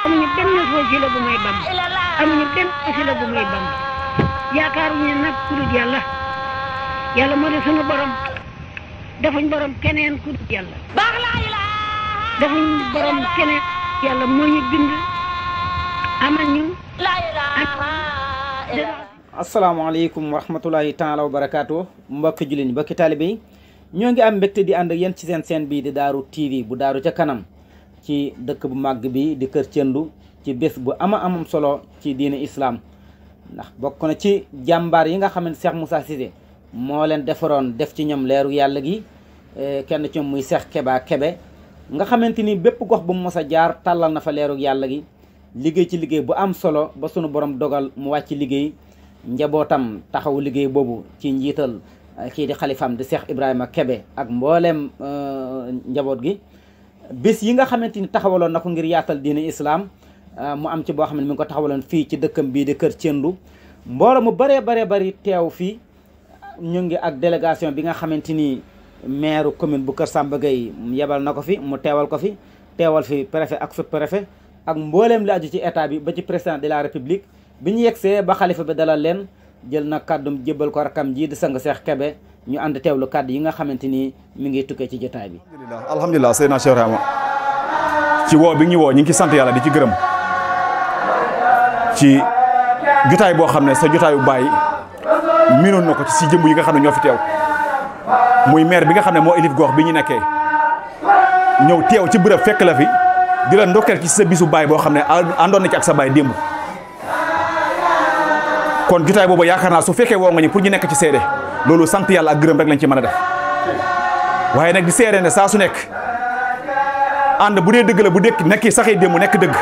amuñu benn wasila bu may Bamba amuñu benn wasila bu may Bamba yaakaaruñu nag ku dul yàlla yàlla moo di sunu borom defuñ borom keneen ku dul yàlla defuñ borom keneen yàlla moo ñu bind amal ñu asalaamaaleykum wa rahmatulahi taala wa barakaatu mbokki jullit ñi mbokki taalibe yi ñoo ngi am mbégte di ànd ak yéen ci seen bii di Daaru TV bu Daaru ca kanam ci dëkk bu màgg bi di Kër Thiendou ci bés bu amam solo ci diine islam ndax bokk na ci jàmbaar yi nga xam ne Cheikh Moussa Cissé moo leen defaroon def ci ñoom leeru yàlla gi kenn ci ñoom muy Cheikh Keba Kebe nga xamante ni bépp gox bu mu mos a jaar tàllal na fa leeru yàlla gi liggéey ci liggéey bu am solo ba sunu borom dogal mu wàcc liggéey njabootam taxaw liggéey boobu ci njiital kii di xalifam di Cheikh Ibrahima Kebe ak mbooleem njaboot gi bés yi nga xamante ni taxawaloon na ko ngir yaatal diine islam mu am ci boo xam ne mi ngi ko taxawaloon fii ci dëkkam bii di Kër Thiendou mbooloo mu bari teew fii ñu ngi ak délégation bi nga xamante ni maire commune bu Kër Samba Gueye yebal na ko fi mu teewal ko fi teewal fi préfet ak sous-préfet ak mbooleem li aju ci état bi ba ci président de la république bi ñu yegsee ba xalifa bi dalal leen jël na kàddum jébbal ko rakam ji di sang Cheikh Kebe ñu ànd teewlu kàddu yi nga xamante ni mi ngi tukkee ci jotaay bi. alhamdulilah Seydina Cheikh Rahma ci woo bi ñu woo ñu ngi ci sant yàlla di ci gërëm ci jotaay boo xam ne sa jotaayu bàyyi miinoon na ko ci si jëmb yi nga xam ne ñoo fi teew muy maire bi nga xam ne moo élif gox bi ñu nekkee ñëw teew ci bërëb fekk la fi di la ndokkeel ci sa bisu baay boo xam ne àndoon na ci ak sa baay démb. kon jotaay boobu yaakaar naa su fekkee woo nga ñu pour ñu nekk ci seede loolu sant yàlla ak gërëm rek lañ ci mën a def waaye nag di seede ne saa su nekk ànd bu dee dëgg la bu dekk nekk saxee démb nekk dëgg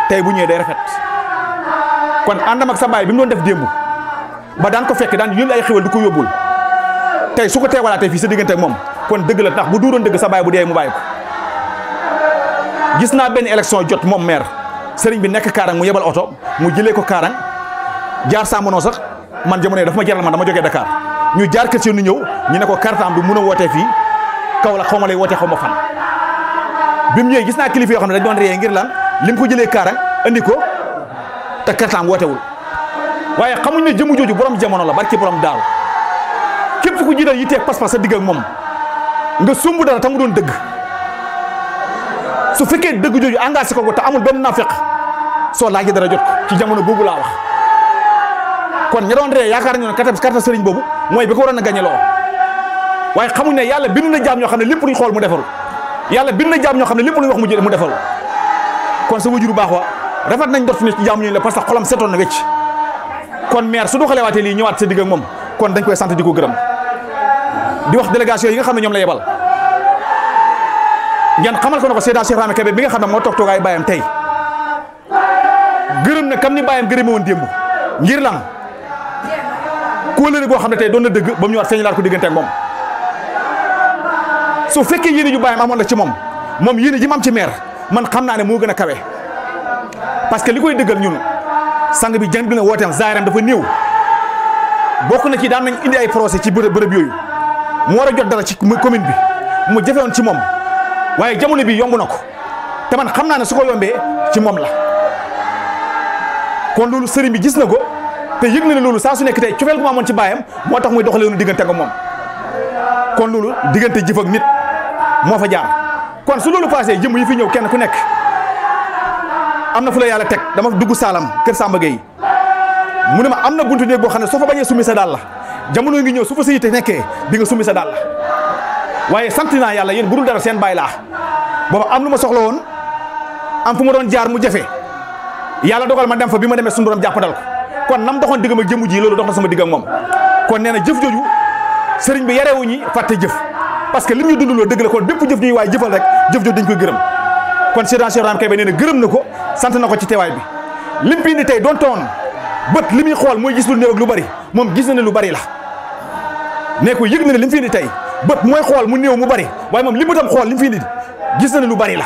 tey bu ñëwee day rafet kon àndam ak sa baay bi mu doon def démb ba daan ko fekk daan yónni ay xéwal du ko yóbbul tey su ko teewalaatee fii sa diggante ak moom kon dëgg la ndax bu duuroon dëgg sa baay bu dee mu bàyyi ko gis naa benn élection jot moom maire sëriñ bi nekk Kaarang mu yebal oto mu jëlee ko Kaarang jaar Sambonoo sax man jamono yi dafa ma jaral man dama jógee Dakar ñu jaar Kër Thiendou ñëw ñu ne ko kartam du mun a wootee fii Kaolack xaw ma lay wootee xaw ma fan bi mu ñëwee gis naa kilifa yoo xam ne dañ doon reyee ngir lan li mu ko jëlee Kaarang andi ko te kartam wootewul waaye xamuñ ne jëmu jooju borom jamono la barki borom daaw képp ku jiital yitteeg pas-pas sa digg ak moom nga sumb dara te mu doon dëgg su fekkee dëgg jooju engagé ko te amul benn naafeq soo laajee dara jot ko ci jamono boobu laa wax. kon ña doon ree yaakaar nañu ne carte sëriñ boobu mooy bi ko waroon a gañe loo waaye xamuñ ne yàlla bind na jaam ñoo xam ne lépp luñ xool mu defaru yàlla bind na jaam ñoo xam ne lépp luñ wax mu defaru kon sa wajuru baax wa rafet nañ dort ne ci jaam ñu la parce que xolam setoon na wecc kon maire su doxalee waatee lii ñëwaat sa digg ak moom kon dañ koy sant di ko gërëm di wax délégation yi nga xam ne ñoom la yebal ngeen xamal ko ne ko Seydina Cheikh Rahma Kebe bi nga xam ne moo toog toogaay bàyyam tey gërëm na kam ni bàyyam gërëme woon démb ngir lan kóolóore boo xam ne tey doon na dëgg ba mu ñëwaat feeñalaat ko diggante ak moom su fekkee yéene ju bàyyam amoon la ci moom yéene ji mu am ci maire man xam naa ne moo gën a kawe parce que li koy dëggal ñun sang bi jàng bi nga wooteem zaayaram dafa néew bokk na ci daan nañ indi ay procès ci bërëb yooyu mu war a jot dara ci commune bi mu jafewoon ci moom waaye jamono bi yomb na ko te man xam naa ne su ko yombee ci moom la kon loolu sëriñ bi gis na ko te yëg na ne loolu saa su nekk tey cofeel gu ma amoon ci baayam moo tax muy doxalee woon diggante ak moom kon loolu diggante jëf ak nit moo fa jaar kon su loolu passé jëm yi fi ñëw kenn ku nekk am na fu la yàlla teg dama dugg Saalam Kër Samba Gueye mu ne ma am na buntu néeg boo xam ne soo fa bañee summi sa daal la jamono ngi ñëw su fa sa yitte nekkee di nga summi sa daal la waaye sant naa yàlla yéen bu dul dara seen baay laa booba am lu ma soxla woon am fu ma doon jaar mu jafe yàlla dogal ma dem fa bi ma demee suñu borom jàppandal ko kon nam doxoon diggam ak jëmu ji loolu dox na sama digg ak moom kon nee na jëf jooju sëriñ bi yarewuñi fàtte jëf parce que lim ñu dundaloo dëgg la kon bépp jëf ñuy waaye jëfal rek jëf jooju dañ koy gërëm kon Seydina Cheikh Rahma Kebe nee na gërëm na ko sant na ko ci teewaay bi lim fi indi tey doon toon bët li muy xool mooy gis lu néew ak lu bari moom gis na ne lu bari la ne ko yëg na ne lim fi indi tey bët mooy xool mu néew mu bari waaye moom li bëtam xool lim fi indi gis na ne lu bari la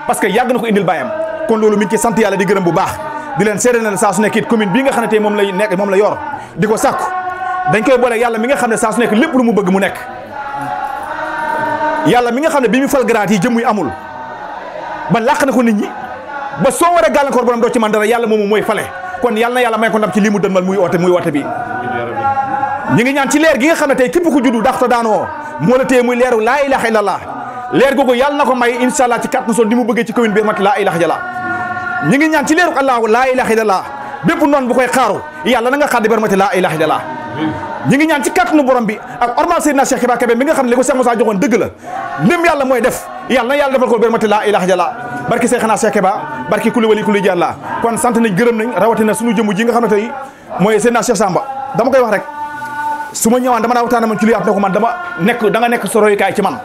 parce que yàgg na ko indil baayam kon loolu mi ngi ci sant yàlla di gërëm bu baax di leen seede na saa su nekk it commune bii nga xam ne tey moom lay nekk moom la yor di ko sàkku dañ koy boole yàlla mi nga xam ne saa su nekk lépp lu mu bëgg mu nekk yàlla mi nga xam ne bi mu fal garaat yi jëm yi amul ba làq na ko nit ñi ba soo war a gàllankoor borom doo ci man dara yàlla moomu mooy fale kon yàlla na yàlla may ko ndam ci lii mu dënmal muy woote bi ñi ngi ñaan ci leer gi nga xam ne tey képp ku juddu dax ta daanoo moo la téye muy leeru laa ilaha illallah leer googu yàlla na ko may incha allah ci kàttanu son ni mu bëggee ci commune bi mat laa ilaha illallah ñi ngi ñaan ci leeru allahu laa ilaha illallah bépp noonu bu koy xaaru yàlla na nga xaddi barmati laa ilaha illallah ñi ngi ñaan ci kàttanu borom bi ak ormal Seydina Cheikh Ibrahima Kébé mi nga xam ne li ko Cheikh Moussa joxoon dëgg la lim yàlla mooy def yàlla na yàlla defal ko barmati laa ilaha illallah barki Cheikhna Cheikh Kébé barki kuli wali kuli jàlla kon sant nañ gërëm nañ rawatina suñu jëmm ji nga xam ne tey mooy Seydina Cheikh Samba dama koy wax rek su ma ñëwaan dama daa waxtaan man ci lu yaat ne ko man da nga nekk soroyukaay ci man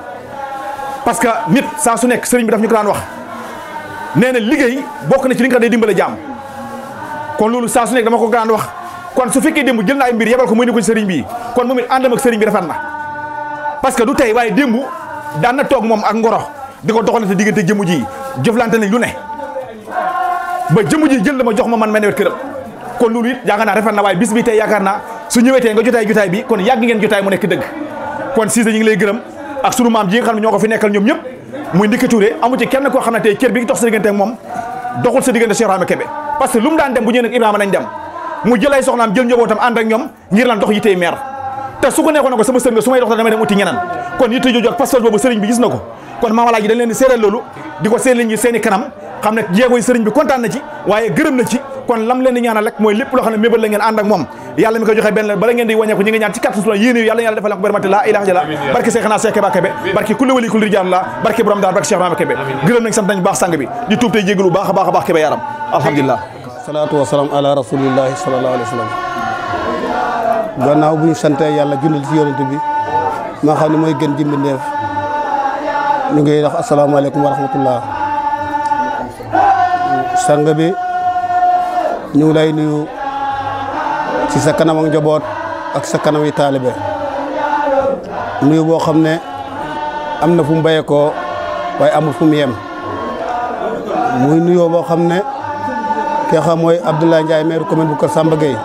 parce que nit saa su nekk sëriñ bi daf ñu ko daan wax nee na liggéey bokk na ci li nga xam day dimbale jaam kon loolu saa su nekk dama ko daan wax kon su fekkee démb jël na ay mbir yebal ko muy ne ko sëriñ bi kon moom it àndam ak sëriñ bi rafet na parce que du tey waaye démb daan na toog moom ak ngoro di ko doxalante diggante jëmu ji jëflante nañ lu ne ba jëmu ji jël dama jox ma man wet këram kon loolu it yaakaar naa rafet na waaye bis bi tey yaakaar naa su ñëwee tey nga jotaay bi kon yàgg ngeen jotaay mu nekk dëgg kon Cissé ñu ngi lay gërëm ak sunu maam ji nga xam ne ñoo ko fi nekkal ñoom ñëpp muy Ndikki Touré amu ci kenn koo xam ne tey cër bi ngi dox sa diggante ak moom doxul sa diggante Cheikh Ibrahima Kébé parce que lu mu daan dem bu ñëwee nag Ibrahima nañ dem mu jël ay soxnaam jël njabootam ànd ak ñoom ngir lan dox yitey meer te su ko nekkoon na ko sama sër nga su may dox damay dem uti ñeneen kon yitte jooju ak pastor boobu sëriñ bi gis na ko kon maamalaaji dañ leen di seeral loolu di ko seet ñi seen i kanam xam ne jéego yi sëriñ bi kontaan na ci waaye gërëm na ci kon lam leen di ñaanal rek mooy lépp loo xam ne mébal la ngeen ànd ak moom yàlla mi ko joxe benn bala ngeen di wàññeeku ñi nga ñaan ci kàttan sula yéene yàlla yàlla defal ko barmati laa ilaha illallah barke Cheikhna Cheikh Kébé barke kulli wali kulli rijal la barke borom daal barke Cheikh Ibrahima Kébé gërëm nañ sant nañ baax sang bi di tuub tey jégalu baax a baax a baax Kébé yaram alhamdulilah salaatu wasalaam ala rasulillahi sallallahu alayhi wa sallam gannaaw bu ñu sante yàlla jundal ci yonent bi maa xam ne mooy gën ji mbindeef ñu ngi wax asalaamaaleykum wa rahmatullah sang bi ñu ngi lay nuyu ci sa kanam ak njaboot ak sa kanam yi taalibe nuyu boo xam ne am na fu mu bayee koo waaye amul fu mu yem muy nuyoo boo xam ne ki nga xam mooy Abdoulaye Ndiaye maire commune bu Kër Samba Gueye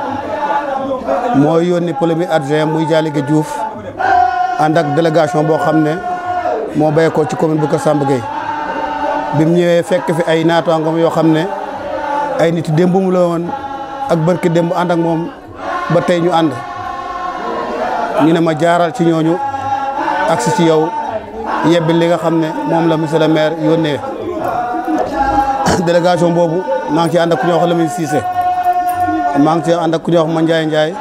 mooy yónni premier adjoint muy Dialige Diouf ànd ak délégation boo xam ne moo bayee koo ci commune bu Kër Samba Gueye bi mu ñëwee fekk fi ay naataangoom yoo xam ne ay nit démbum la woon ak barki démb ànd ak moom ba tey ñu ànd ñu ne ma jaaral ci ñooñu agsi ci yow yebbi li nga xam ne moom la monsieur le maire yónnee délégation boobu maa ngi ci ànd ak ku ñuy wax Lamine Cissé maa ngi ci ànd ak ku ñuy wax Mandiaye Ndiaye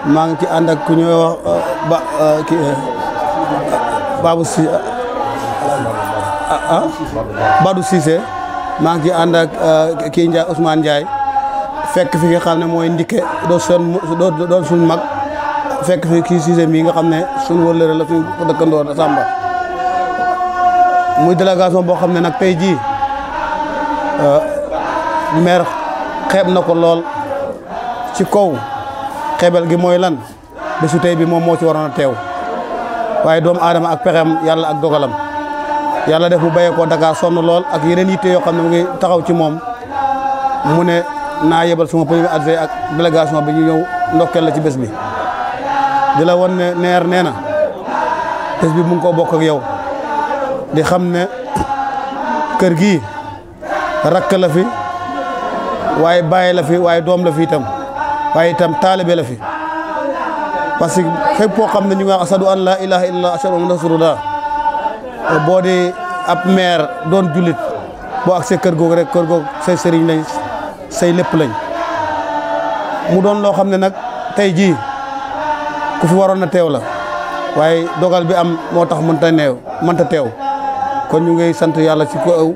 maa ngi ci ànd ak ku ñuy wax Babou Si Badou Cissé maa ngi ci ànd ak kii Ndiaye Ousmane Ndiaye fekk fi nga xam ne mooy Ndikke doon suñu mag fekk fi kii Cissé mii nga xam ne suñu wëllëre la suñu dëkkandoo Samba muy délégation boo xam ne nag tey jii maire xeeb na ko lool ci kaw xeebel gi mooy lan bésu tey bi moom moo ci waroon a teew waaye doomu aadama ak pexem yàlla ak dogalam yàlla def mu bayee ko Dakar sonn lool ak yeneen yitte yoo xam ne mu ngi taxaw ci moom mu ne naa yebal suma premier adjoint ak délégation bi ñu ñëw ndokkeel la ci bés bi di la won ne neer nee na bés bi mu ngi ko bokk ak yow di xam ne kër gi rakk la fi waaye bàyyi la fi waaye doom la fi itam waaye itam taalibe la fi parce que fépp koo xam ne ñu ngi wax asadu an la ilaha illallah ashhadu anna rasulullah boo di ab maire doon jullit boo ak sa kër googu rek kër googu say sëriñ lañ say lépp lañ mu doon loo xam ne nag tey jii ku fi waroon na teew la waaye dogal bi am moo tax mënta teew kon ñu ngi sant yàlla ci ko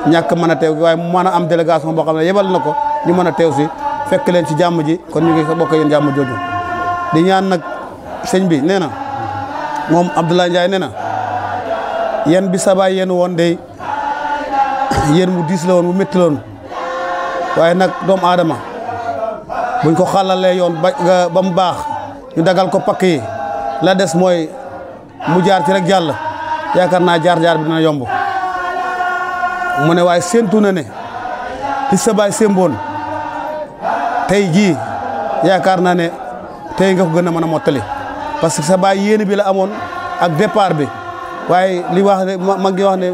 ñàkk mën a teew waaye mu mën a am délégation boo xam ne yebal na ko ñu mën a teew si fekk leen ci jàmm ji kon ñu ngi bokk yéen jàmm jooju di ñaan nag sëñ bi nee na moom Abdoulaye Ndiaye nee na yéen bi sabaay yéen woon de yéen mu diis la woon mu métti la woon waaye nag doomu aadama buñ ko xàllalee yoon ba mu baax ñu dagal ko pakk yi la des mooy mu jaar ci rek jàll yaakaar naa jaar-jaar bi dina yomb mu ne waaye séentu na ne li sabaay sémboon tey jii yaakaar naa ne tey nga ko gën a mën a mottali parce que sabaay yéene bi la amoon ak départ bi waaye li wax ne mag gi wax ne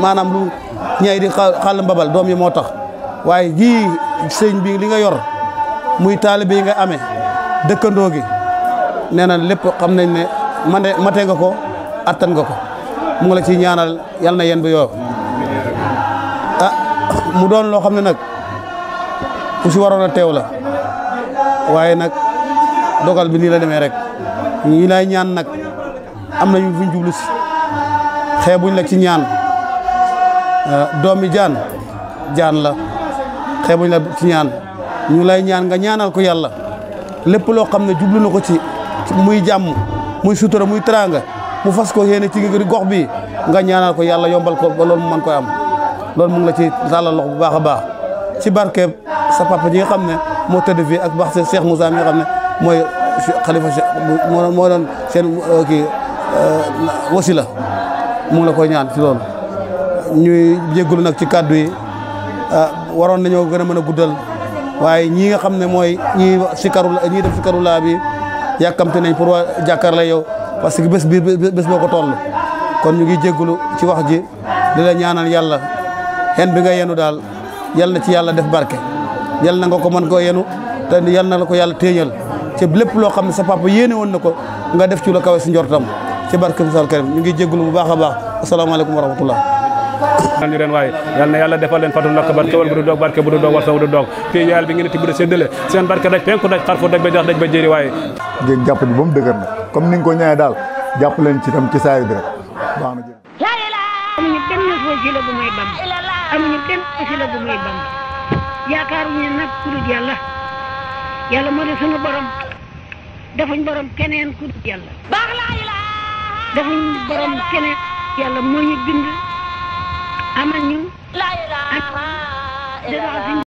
maanaam lu ñay di xàll mbabal doom yi moo tax waaye jii sëñ bi li nga yor muy taalibe yi nga amee dëkkandoo gi nee na lépp xam nañ ne mate nga ko attan nga ko mu ngi la ciy ñaanal yal na yen bi yoo mu doon loo xam ne nag ku si waroon a teew la waaye nag dogal bi nii la demee rek ñi lay ñaan nag am nañu fuñ jublu si xeebuñ la ci ñaan doomi jaan la xeebuñ la ci ñaan ñu lay ñaan nga ñaanal ko yàlla lépp loo xam ne jublu na ko ci muy jàmm muy sutura muy teraanga mu fas ko yéene ci gox bi nga ñaanal ko yàlla yombal ko ba loolu mu mën koy am loolu mu ngi la ci tàllal loxo bu baax a baax ci barkeeb sa papa ji nga xam ne moo tëdd fii ak baax Cheikh Moussa mi nga xam ne mooy xalifa moo doon seen kii wasila mu ngi la koy ñaan ci loolu ñuy jéggulu nag ci kàddu yi waroon nañoo gën a mën a guddal waaye ñii nga xam ne mooy ñii def sikaru laa bi yàkkamte nañ pour waa jàkkaarloo yow parce que bés boo ko toll kon ñu ngi jéggulu ci wax ji di la ñaanal yàlla xen bi nga yenu daal yal na ci yàlla def barke yal na nga ko mën koo yenu te yal na la ko yàlla téeñal ci lépp loo xam ne sa papa yéene woon na ko nga def ci la kawe si njortam ci barke Moussa Karim ñu ngi jéggulu bu baax a baax asalaamaaleykum wa rahmatullah ñu ren waaye yal na yàlla defal leen fatu ndokk barke wal bu du doog barke bu du doog war sa bu du doog fii yàlla bi ngeen tibb de séddale seen barke daj penku daj xarfu daj ba jax daj ba jëri waaye ngeen jàpp ni ba mu dëgër nag comme ni nga ko ñëwee daal jàpp leen ci tam ci saa yu bi rek baax na amuñu benn wasila bu may bam amuñu benn wasila bu may bam yaakaaruñu nag ku dul yàlla yàlla moo di sunu borom defuñ borom keneen ku dul yàlla defuñ borom keneen yàlla moo ñu bind amal ñu ak